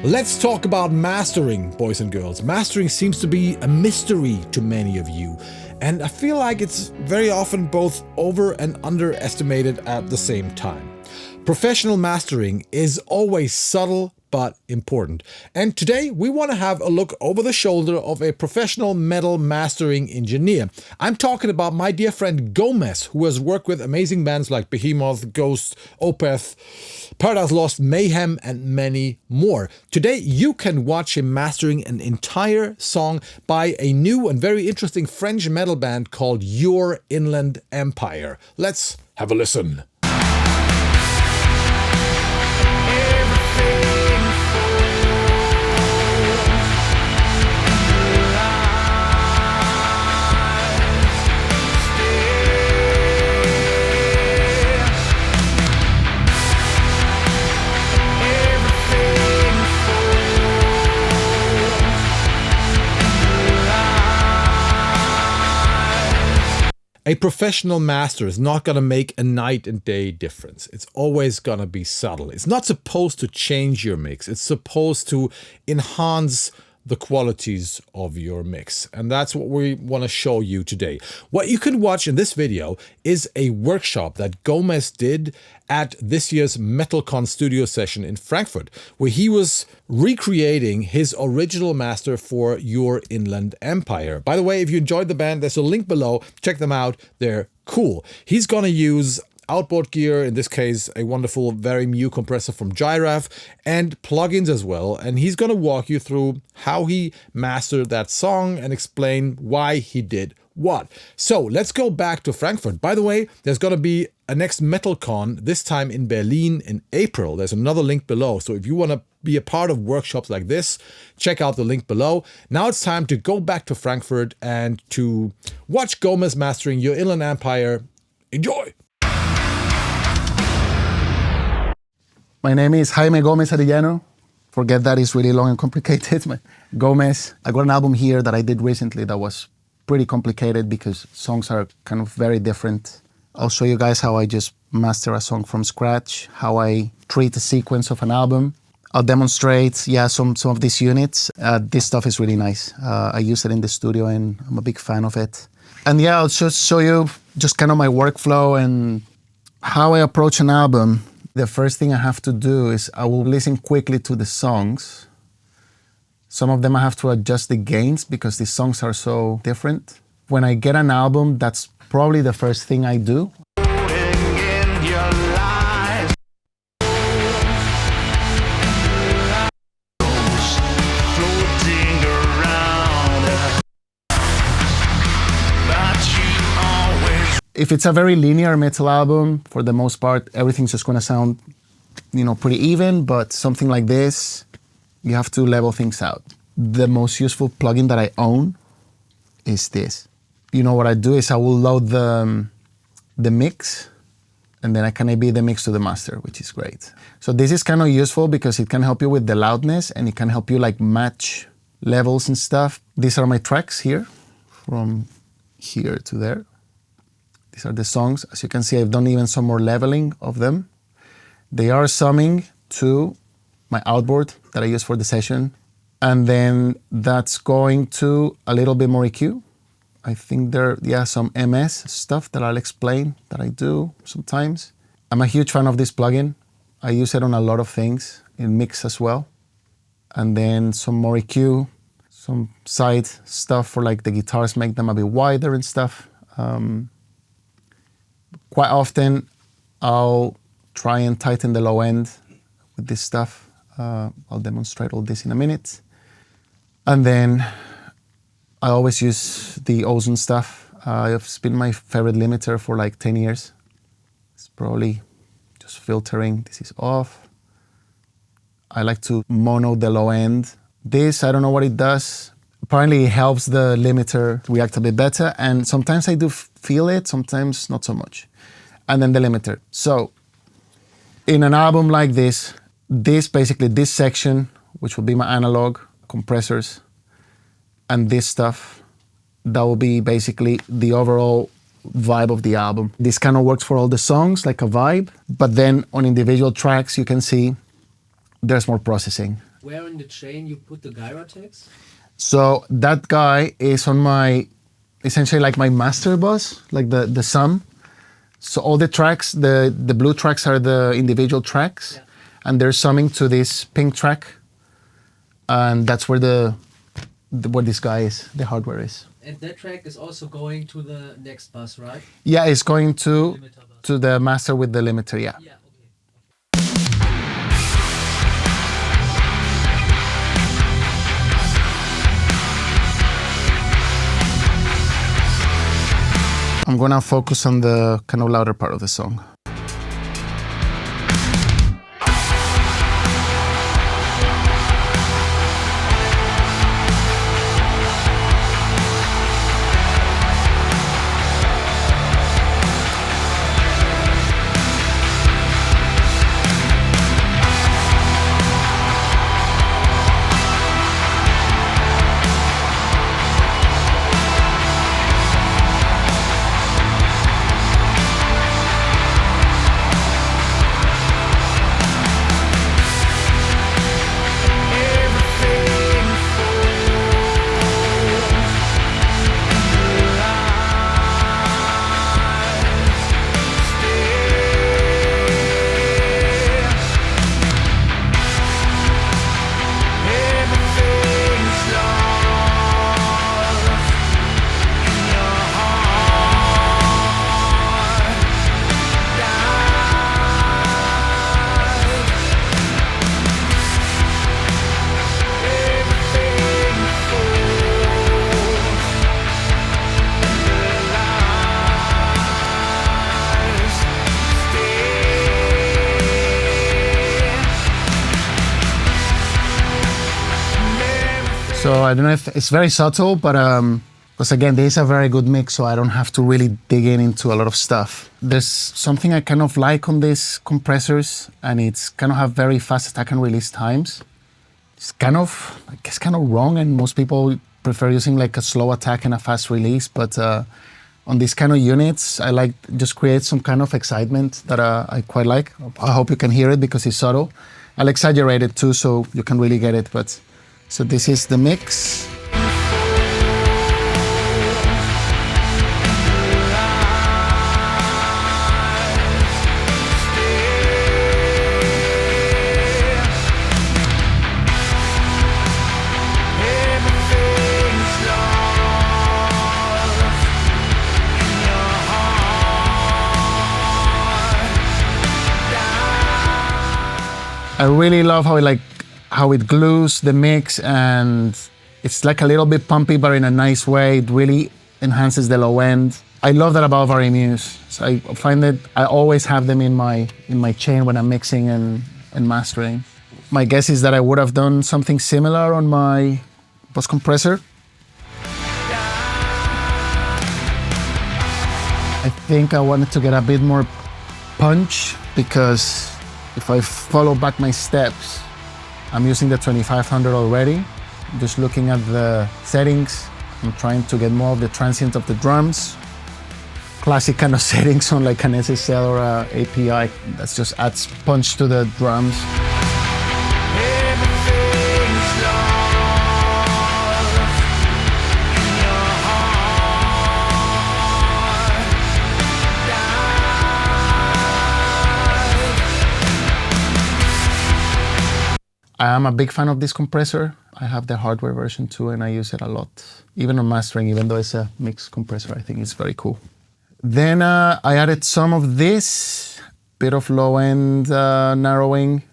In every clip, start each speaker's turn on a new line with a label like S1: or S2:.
S1: Let's talk about mastering, boys and girls. Mastering seems to be a mystery to many of you, and I feel like it's very often both over and underestimated at the same time. Professional mastering is always subtle but important. And today we want to have a look over the shoulder of a professional metal mastering engineer. I'm talking about my dear friend Gomez, who has worked with amazing bands like Behemoth, Ghost, Opeth, Paradise Lost, Mayhem, and many more. Today you can watch him mastering an entire song by a new and very interesting French metal band called Your Inland Empire. Let's have a listen. A professional master is not going to make a night and day difference. It's always going to be subtle. It's not supposed to change your mix. It's supposed to enhance the qualities of your mix. And that's what we want to show you today. What you can watch in this video is a workshop that Gomez did at this year's MetalCon Studio Session in Frankfurt, where he was recreating his original master for Your Inland Empire. By the way, if you enjoyed the band, there's a link below. Check them out. They're cool. He's going to use outboard gear, in this case a wonderful very mu compressor from Gyraf, and plugins as well, and he's gonna walk you through how he mastered that song and explain why he did what. So let's go back to Frankfurt. By the way, there's gonna be a next MetalCon, this time in Berlin in April. There's another link below, so if you want to be a part of workshops like this, check out the link below. Now it's time to go back to Frankfurt and to watch Gomez mastering Your Inland Empire. Enjoy!
S2: My name is Jaime Gomez Arellano. Forget that, it's really long and complicated. Gomez. I got an album here that I did recently that was pretty complicated because songs are kind of very different. I'll show you guys how I just master a song from scratch, how I treat a sequence of an album. I'll demonstrate, some of these units. This stuff is really nice. I use it in the studio and I'm a big fan of it. And I'll just show you just kind of my workflow and how I approach an album. The first thing I have to do is I will listen quickly to the songs. Some of them I have to adjust the gains because the songs are so different. When I get an album, that's probably the first thing I do. If it's a very linear metal album, for the most part, everything's just gonna sound, pretty even, but something like this, you have to level things out. The most useful plugin that I own is this. What I do is I will load the mix, and then I can AB the mix to the master, which is great. So this is kind of useful because it can help you with the loudness, and it can help you match levels and stuff. These are my tracks here, from here to there. These are the songs. As you can see, I've done even some more leveling of them. They are summing to my outboard that I use for the session. And then that's going to a little bit more EQ. I think there are some MS stuff that I'll explain that I do sometimes. I'm a huge fan of this plugin. I use it on a lot of things, in mix as well. And then some more EQ, some side stuff for the guitars, make them a bit wider and stuff. Quite often, I'll try and tighten the low end with this stuff. I'll demonstrate all this in a minute. And then I always use the Ozone stuff. It's been my favorite limiter for 10 years. It's probably just filtering. This is off. I like to mono the low end. This, I don't know what it does. Apparently it helps the limiter react a bit better, and sometimes I do feel it, sometimes not so much. And then the limiter. So in an album like this section, which will be my analog compressors, and this stuff, that will be basically the overall vibe of the album. This kind of works for all the songs, like a vibe, but then on individual tracks, you can see there's more processing.
S3: where in the chain you put the Gyraf tags?
S2: So that guy is on my, essentially like my master bus, like the sum. So all the tracks, the blue tracks are the individual tracks,
S3: Yeah.
S2: and they're summing to this pink track, and that's where where this guy is, the hardware is.
S3: And that track is also going to the next bus, right?
S2: Yeah, it's going
S3: Limiter bus.
S2: to the master with the limiter, yeah.
S3: Yeah, okay.
S2: I'm gonna focus on the kind of louder part of the song. So I don't know if it's very subtle, but because again, this is a very good mix, so I don't have to really dig into a lot of stuff. There's something I kind of like on these compressors, and it's kind of have very fast attack and release times. It's kind of, I guess, kind of wrong, and most people prefer using like a slow attack and a fast release. But on these kind of units, I like just create some kind of excitement that I quite like. I hope you can hear it because it's subtle. I'll exaggerate it too, so you can really get it. But so this is the mix. I really love how it glues the mix, and it's like a little bit pumpy, but in a nice way. It really enhances the low end. I love that about Varimuse. So I find that I always have them in my chain when I'm mixing and mastering. My guess is that I would have done something similar on my bus compressor. I think I wanted to get a bit more punch, because if I follow back my steps, I'm using the 2500 already. Just looking at the settings, I'm trying to get more of the transient of the drums. Classic kind of settings on like an SSL or a API that just adds punch to the drums. I am a big fan of this compressor. I have the hardware version too, and I use it a lot. Even on mastering, even though it's a mixed compressor, I think it's very cool. Then I added some of this, bit of low end narrowing,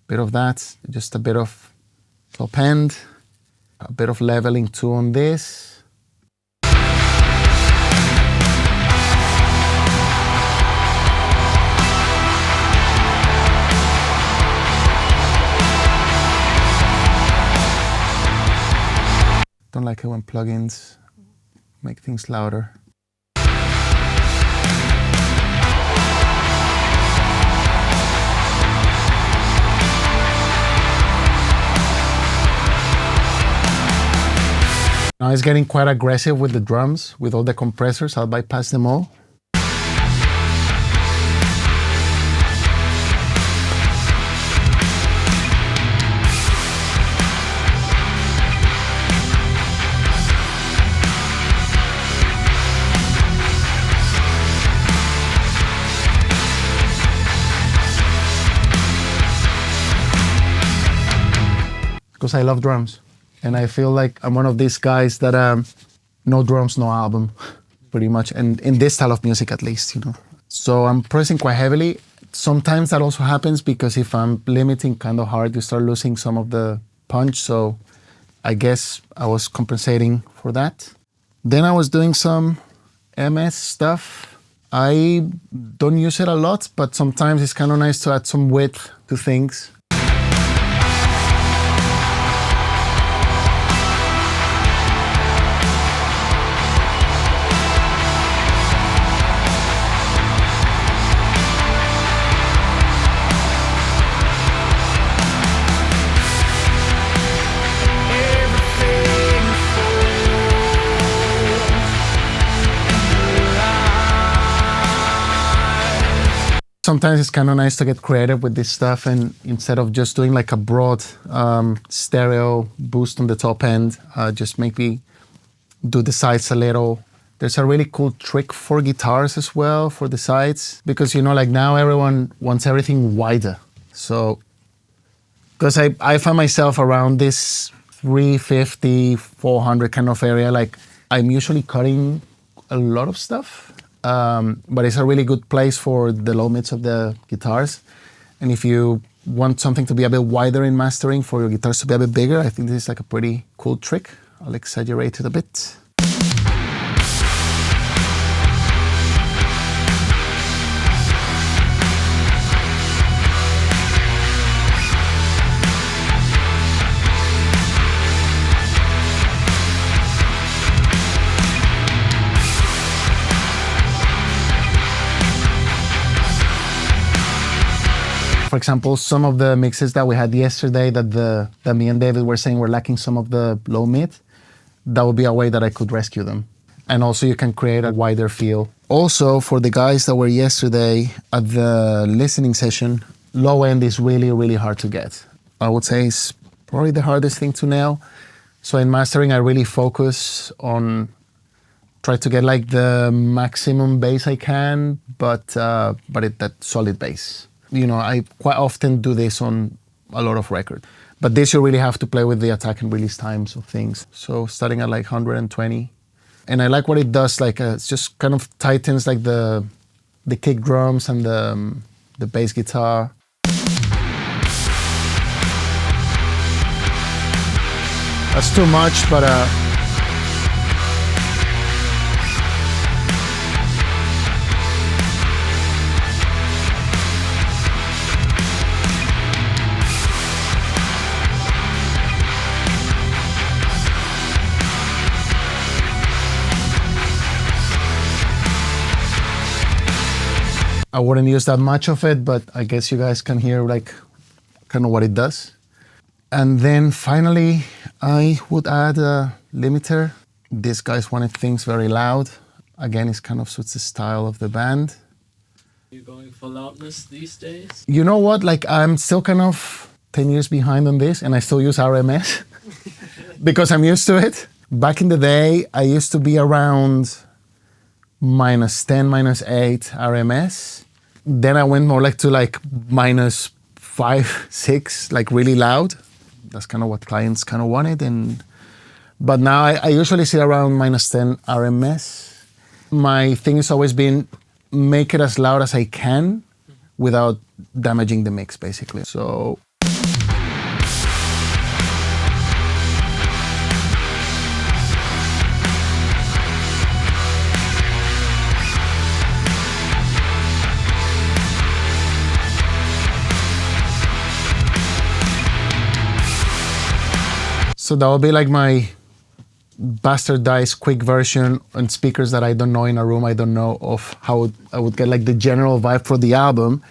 S2: bit of that, just a bit of top end, a bit of leveling too on this. Don't like it when plugins make things louder. Now it's getting quite aggressive with the drums, with all the compressors. I'll bypass them all. because I love drums. And I feel like I'm one of these guys that no drums, no album, pretty much. And in this style of music, at least, So I'm pressing quite heavily. Sometimes that also happens because if I'm limiting kind of hard, you start losing some of the punch. So I guess I was compensating for that. Then I was doing some MS stuff. I don't use it a lot, but sometimes it's kind of nice to add some width to things. Sometimes it's kind of nice to get creative with this stuff, and instead of just doing like a broad stereo boost on the top end, just maybe do the sides a little. There's a really cool trick for guitars as well, for the sides, because like now everyone wants everything wider. So, because I find myself around this 350, 400 kind of area, like I'm usually cutting a lot of stuff. But it's a really good place for the low mids of the guitars. And if you want something to be a bit wider in mastering, for your guitars to be a bit bigger, I think this is like a pretty cool trick. I'll exaggerate it a bit. For example, some of the mixes that we had yesterday that me and David were saying were lacking some of the low mid, that would be a way that I could rescue them. And also you can create a wider feel. Also, for the guys that were yesterday at the listening session, low end is really, really hard to get. I would say it's probably the hardest thing to nail. So in mastering, I really focus on try to get like the maximum bass I can, but that solid bass. I quite often do this on a lot of record. But this you really have to play with the attack and release times of things. So starting at like 120. And I like what it does, like it's just kind of tightens like the kick drums and the bass guitar. That's too much, but I wouldn't use that much of it, but I guess you guys can hear like kind of what it does. And then finally, I would add a limiter. These guys wanted things very loud. Again, it kind of suits the style of the band.
S3: You going for loudness these days?
S2: You know what? Like I'm still kind of 10 years behind on this, and I still use RMS because I'm used to it. Back in the day, I used to be around -10, -8 RMS. Then I went more like to like -5, -6, like really loud. That's kind of what clients kind of wanted. But now I usually sit around -10 RMS. My thing has always been make it as loud as I can without damaging the mix, basically. So. So that will be like my bastardized quick version on speakers that I don't know in a room I don't know of how I would get like the general vibe for the album.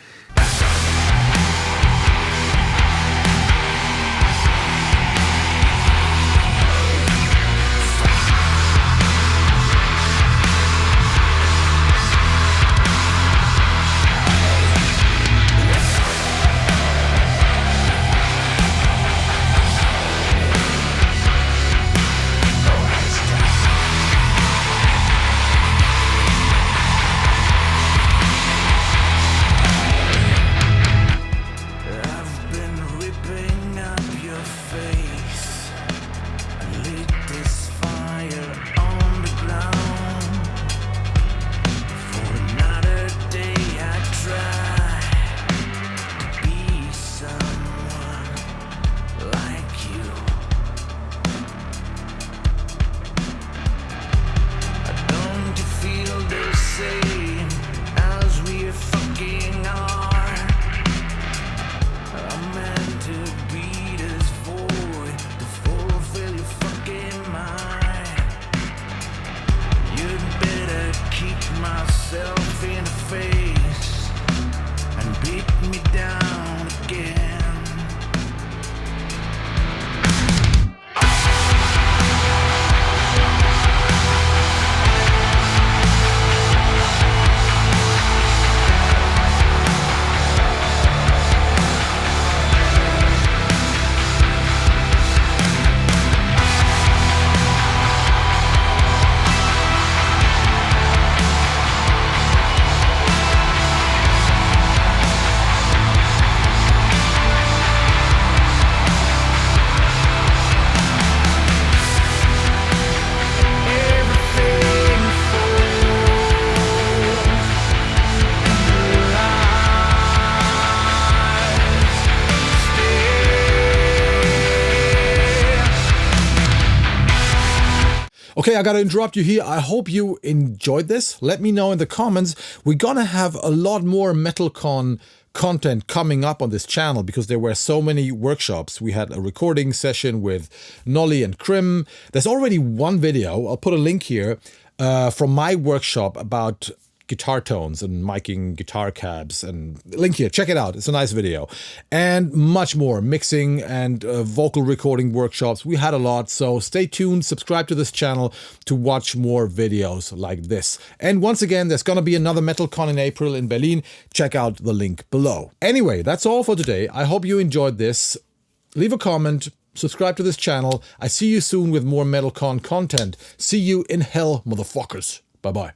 S1: Okay, I gotta interrupt you here. I hope you enjoyed this. Let me know in the comments. We're gonna have a lot more MetalCon content coming up on this channel because there were so many workshops. We had a recording session with Nolly and Krim. There's already one video, I'll put a link here, from my workshop about guitar tones and miking guitar cabs, and link here, check it out, it's a nice video. And much more, mixing and vocal recording workshops. We had a lot, so stay tuned, subscribe to this channel to watch more videos like this. And once again, there's gonna be another MetalCon in April in Berlin. Check out the link below. Anyway, that's all for today. I hope you enjoyed this. Leave a comment, subscribe to this channel. I see you soon with more MetalCon content. See you in hell, motherfuckers. Bye-bye.